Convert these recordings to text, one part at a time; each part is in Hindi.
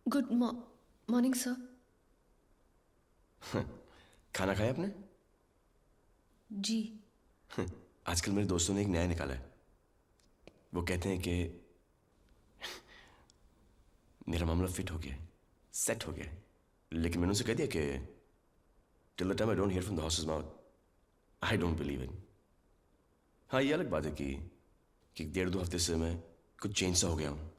Good morning sir. खाना खाया आपने? जी। आजकल मेरे दोस्तों ने एक नया निकाला है। वो कहते हैं कि मेरा मामला फिट हो गया है, सेट हो गया है। लेकिन मैंने उनसे कह दिया कि till the time I don't hear from the horses mouth I don't believe in. हाँ, ये अलग बात है कि 1.5-2 हफ्ते से मैं कुछ चेंज सा हो गया हूँ।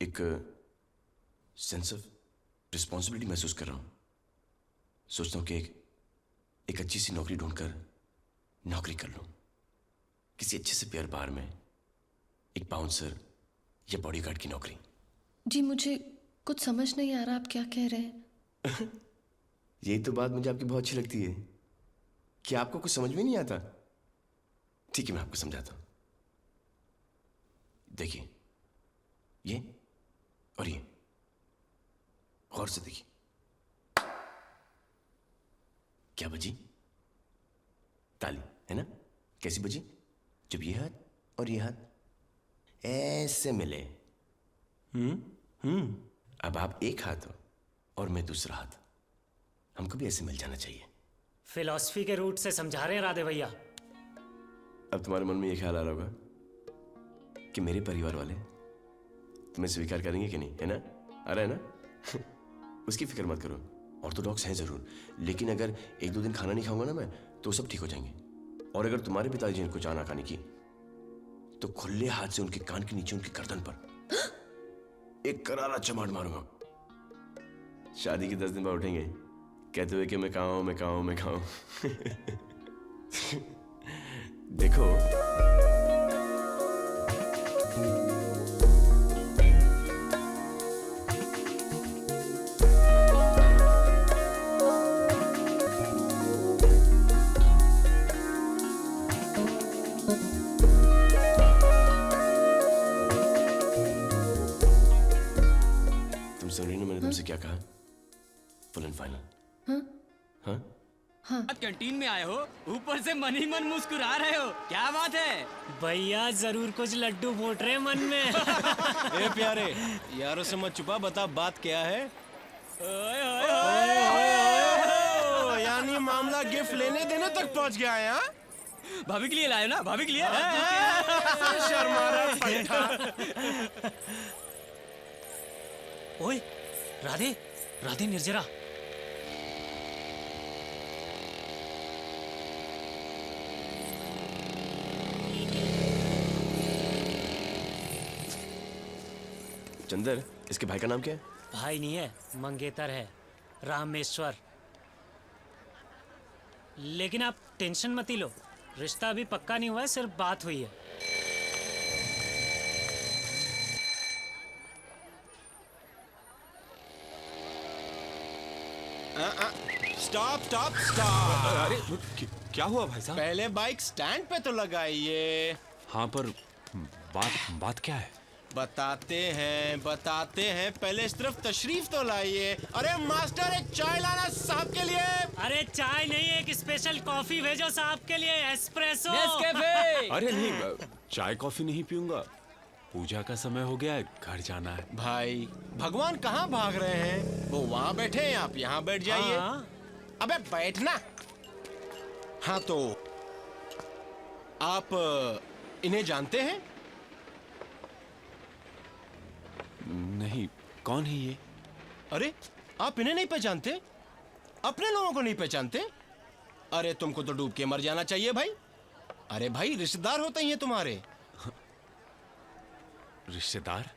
एक सेंस ऑफ रिस्पॉन्सिबिलिटी महसूस कर रहा हूँ। सोचता हूँ कि एक अच्छी सी नौकरी ढूंढकर नौकरी कर लूँ, किसी अच्छे से प्यार बार में, एक बाउंसर या बॉडीगार्ड की नौकरी। जी, मुझे कुछ समझ नहीं आ रहा आप क्या कह रहे हैं। यही तो बात मुझे आपकी बहुत अच्छी लगती है कि आपको कुछ समझ में नहीं आता। ठीक है, मैं आपको समझाता हूँ। देखिए, ये और ये गौर से देखिए। क्या बजी? ताली, है ना? कैसी बजी? जब ये हाथ और ये हाथ ऐसे मिले। अब आप एक हाथ हो और मैं दूसरा हाथ। हमको भी ऐसे मिल जाना चाहिए। फिलॉसफी के रूट से समझा रहे हैं राधे भैया। अब तुम्हारे मन में ये ख्याल आ रहा होगा कि मेरे परिवार वाले तुम्हें स्वीकार करेंगे कि नहीं, है ना? आ रहा है ना? उसकी फिक्र मत करो। ऑर्थोडॉक्स हैं जरूर, लेकिन अगर 1-2 दिन खाना नहीं खाऊंगा ना मैं, तो सब ठीक हो जाएंगे। और अगर तुम्हारे पिताजी ने कुछ आनाकानी की तो खुले हाथ से उनके कान के नीचे उनकी गर्दन पर एक करारा चमाट मारूंगा। शादी के 10 दिन बाद उठेंगे कहते हुए कि मैं कहाँ हूं, मैं कहाँ हूं, मैं कहाँ हूं। देखो, तुम सुन रही हो मैंने तुमसे क्या कहा? Full and final. हाँ? कैंटीन में आए हो, ऊपर से मन ही मन मुस्कुरा रहे हो, क्या बात है? भैया जरूर कुछ लड्डू फूट रहे हैं मन में। ए प्यारे, यारों से मत छुपा, बता बात क्या है? यानी मामला गिफ्ट लेने देने तक पहुंच गया है? हाँ? भाभी के लिए लाए ना, भाभी के लिए। शर्मा रहा है। ओए राधे, राधे निर्जरा। चंदर, इसके भाई का नाम क्या है? भाई नहीं है, मंगेतर है, रामेश्वर। लेकिन आप टेंशन मत ही लो, रिश्ता अभी पक्का नहीं हुआ है, सिर्फ बात हुई है। Stop stop stop. अरे क्या हुआ भाई साहब? पहले बाइक स्टैंड पे तो लगाइए। हाँ, पर बात क्या है? बताते हैं, पहले इस तरफ तशरीफ तो लाइए। अरे मास्टर, एक चाय लाना साहब के लिए। अरे चाय नहीं, एक स्पेशल कॉफी भेजो साहब के लिए, एस्प्रेसो। नेस्कैफे। अरे नहीं, चाय कॉफी नहीं पीऊंगा, पूजा का समय हो गया है, घर जाना है। भाई, भगवान कहाँ भाग रहे हैं? वो वहाँ बैठे हैं, आप यहाँ बैठ जाइए। हाँ। अबे बैठना। हाँ तो आप इन्हें जानते हैं? नहीं, कौन है ये? अरे आप इन्हें नहीं पहचानते? अपने लोगों को नहीं पहचानते? अरे तुमको तो डूब के मर जाना चाहिए भाई। अरे भाई, रिश्तेदार होते ही हैं तुम्हारे। रिश्तेदार?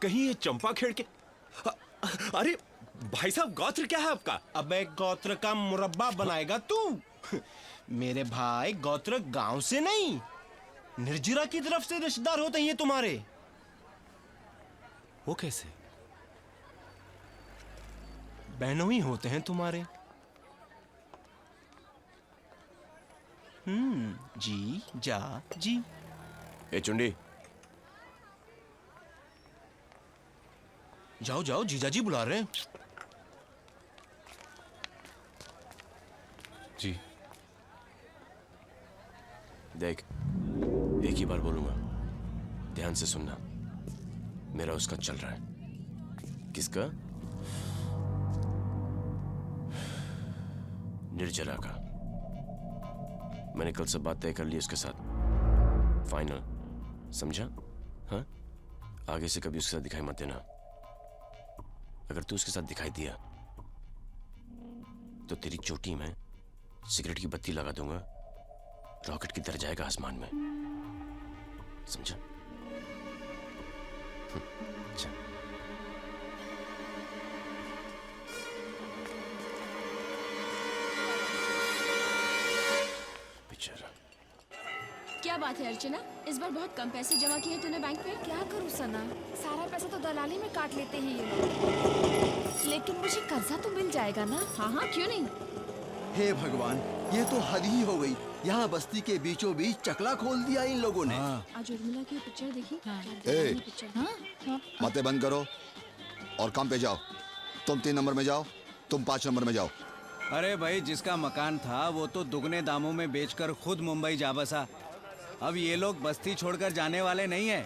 कहीं ये चंपा खेड़ के? अरे भाई साहब, गोत्र क्या है आपका? अबे गोत्र का मुरब्बा बनाएगा तू? मेरे भाई, गोत्र गांव से नहीं, निर्जरा की तरफ से रिश्तेदार होते हैं तुम्हारे। वो कैसे? बहनों ही होते हैं तुम्हारे। जी जा जी। ए चुंडी, जाओ जाओ, जीजाजी बुला रहे हैं। जी। देख, एक ही बार बोलूंगा, ध्यान से सुनना। मेरा उसका चल रहा है। किसका? निर्जरा का। मैंने कल सब बात तय कर ली उसके साथ, फाइनल, समझा? हाँ, आगे से कभी उसके साथ दिखाई मत देना। अगर तू उसके साथ दिखाई दिया तो तेरी चोटी में सिगरेट की बत्ती लगा दूंगा, रॉकेट की तरह जाएगा आसमान में, समझा? अच्छा। बेचारा। क्या बात है अर्चना, इस बार बहुत कम पैसे जमा किए तूने बैंक पे? क्या करूं सना, सारा पैसा तो दलाली में काट लेते हैं ये लोग। लेकिन मुझे कर्जा तो मिल जाएगा ना? हाँ हाँ, क्यों नहीं। हे भगवान, ये तो हद ही हो गई। यहाँ बस्ती के बीचों बीच चकला खोल दिया इन लोगों ने। आज उर्मिला की पिक्चर देखी? ए, पिक्चर। हाँ? बातें बंद करो और काम पे जाओ। तुम 3 नंबर में जाओ, तुम 5 नंबर में जाओ। अरे भाई, जिसका मकान था वो तो दुगने दामों में बेचकर खुद मुंबई जा बसा। अब ये लोग बस्ती छोड़कर जाने वाले नहीं है।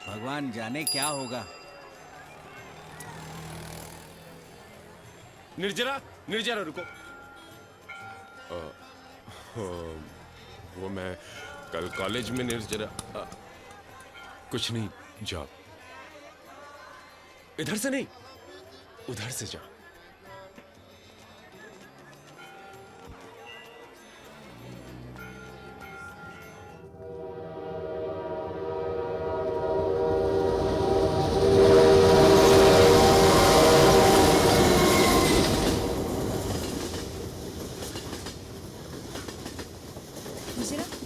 भगवान जाने क्या होगा। निर्जरा, निर्जरा रुको। वो मैं कल कॉलेज में निर्जरा कुछ नहीं, जाओ। इधर से नहीं, उधर से जाओ।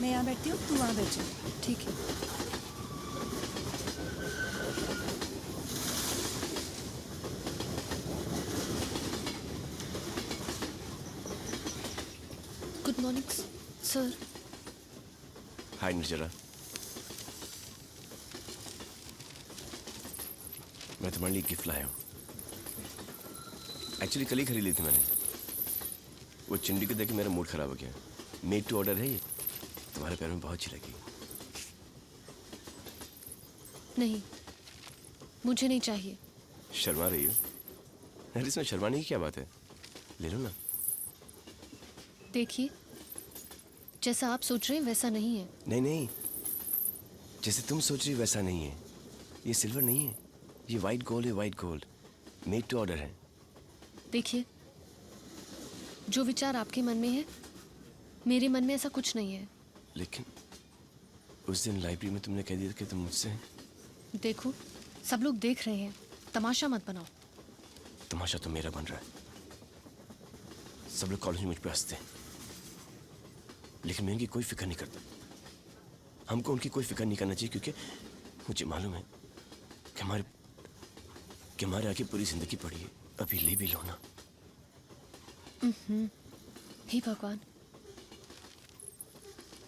मैं यहाँ बैठती हूँ, तू वहाँ बैठ जा। ठीक है। Good morning sir. हाय निर्जरा, मैं तुम्हारे लिए गिफ्ट लाया हूँ। एक्चुअली कल ही खरीद ली थी मैंने। वो चिंडी को देख के मेरा मूड खराब हो गया। मेड टू ऑर्डर है ये, तुम्हारे पैर में बहुत अच्छी लगी। नहीं, मुझे नहीं चाहिए। शर्मा रही हो? अरे इसमें शर्माने की क्या बात है, ले लो ना। देखिए, जैसा आप सोच रहे हैं वैसा नहीं है। नहीं नहीं, जैसे तुम सोच रही हो वैसा नहीं है। ये सिल्वर नहीं है, ये वाइट गोल्ड है, white gold. Made to order है। देखिए, जो विचार आपके मन में है मेरे मन में ऐसा कुछ नहीं है। लेकिन उस दिन लाइब्रेरी में तुमने कह दिया कि तुम मुझसे। देखो, सब लोग देख रहे हैं, तमाशा मत बनाओ। तमाशा तो मेरा बन रहा है। सब लोग कॉलेज में मुझ पे हंसते हैं, लेकिन मैं उनकी कोई फिक्र नहीं करता। हमको उनकी कोई फिक्र नहीं करना चाहिए, क्योंकि मुझे मालूम है कि हमारे आगे पूरी जिंदगी पड़ी है। अभी ले भी लो ना। हे भगवान,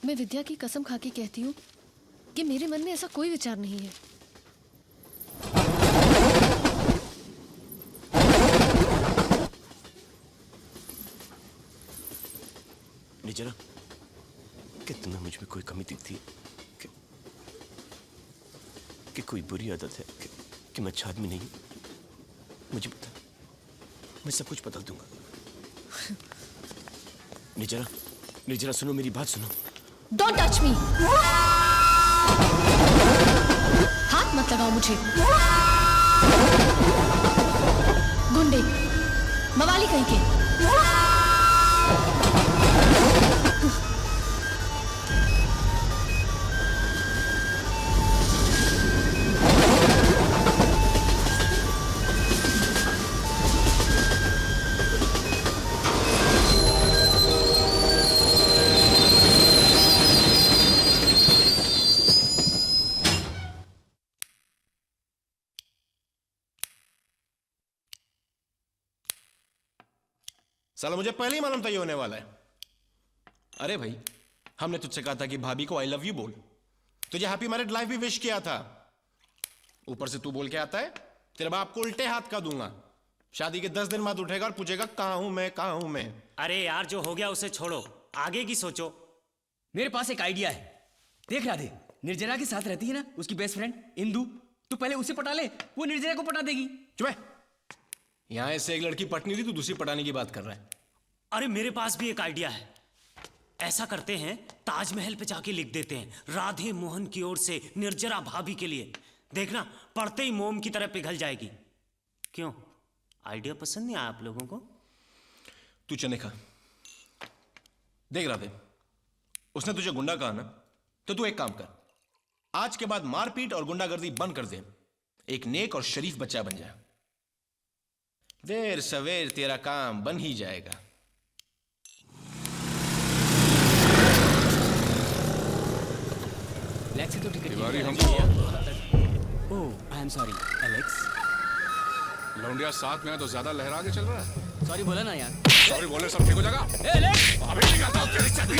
मैं विद्या की कसम खा के कहती हूँ कि मेरे मन में ऐसा कोई विचार नहीं है। निर्जरा, कि तुम्हें मुझ में कोई कमी दिखती है? कि कोई बुरी आदत है? कि मैं अच्छा आदमी नहीं हूं? मुझे पता, मैं सब कुछ बदल दूंगा। निर्जरा, निर्जरा सुनो, मेरी बात सुनो। Don't touch me! हाथ मत लगाओ मुझे। गुंडे, मवाली कहीं के। साला मुझे पहले ही मालूम था ये होने वाला है। अरे भाई, हमने तुझसे कहा था कि भाभी को आई लव यू बोल। तुझे हैप्पी मैरिड लाइफ भी विश किया था। ऊपर से तू बोल के आता है तेरे बाप को उल्टे हाथ का दूंगा। शादी के 10 दिन बाद उठेगा और पूछेगा कहां हूं मैं, कहां हूं मैं। अरे यार, जो हो गया उसे छोड़ो, आगे की सोचो। मेरे पास एक आइडिया है। देख राधे, निर्जरा के साथ रहती है ना उसकी बेस्ट फ्रेंड इंदु। तू पहले उसे पटा ले, वो निर्जरा को पटा देगी। चुप है, यहाँ इससे एक लड़की पटनी थी, तू दूसरी पटाने की बात कर रहा है। अरे मेरे पास भी एक आइडिया है। ऐसा करते हैं, ताजमहल पे जाके लिख देते हैं राधे मोहन की ओर से निर्जरा भाभी के लिए। देखना पढ़ते ही मोम की तरह पिघल जाएगी। क्यों, आइडिया पसंद नहीं आया आप लोगों को? तू चने खा। देख राधे, उसने तुझे गुंडा कहा ना, तो तू एक काम कर, आज के बाद मारपीट और गुंडागर्दी बंद कर दे, एक नेक और शरीफ बच्चा बन जा। देर सवेर तेरा काम बन ही जाएगा। तिवारी हमको ओह आई एम सॉरी एलेक्स। लौंडिया साथ में है तो ज्यादा लहरा के चल रहा है। सॉरी बोला ना यार। सॉरी बोले सब ठीक हो जाएगा। एलेक्स अभी निकालता हूँ तेरी चटनी।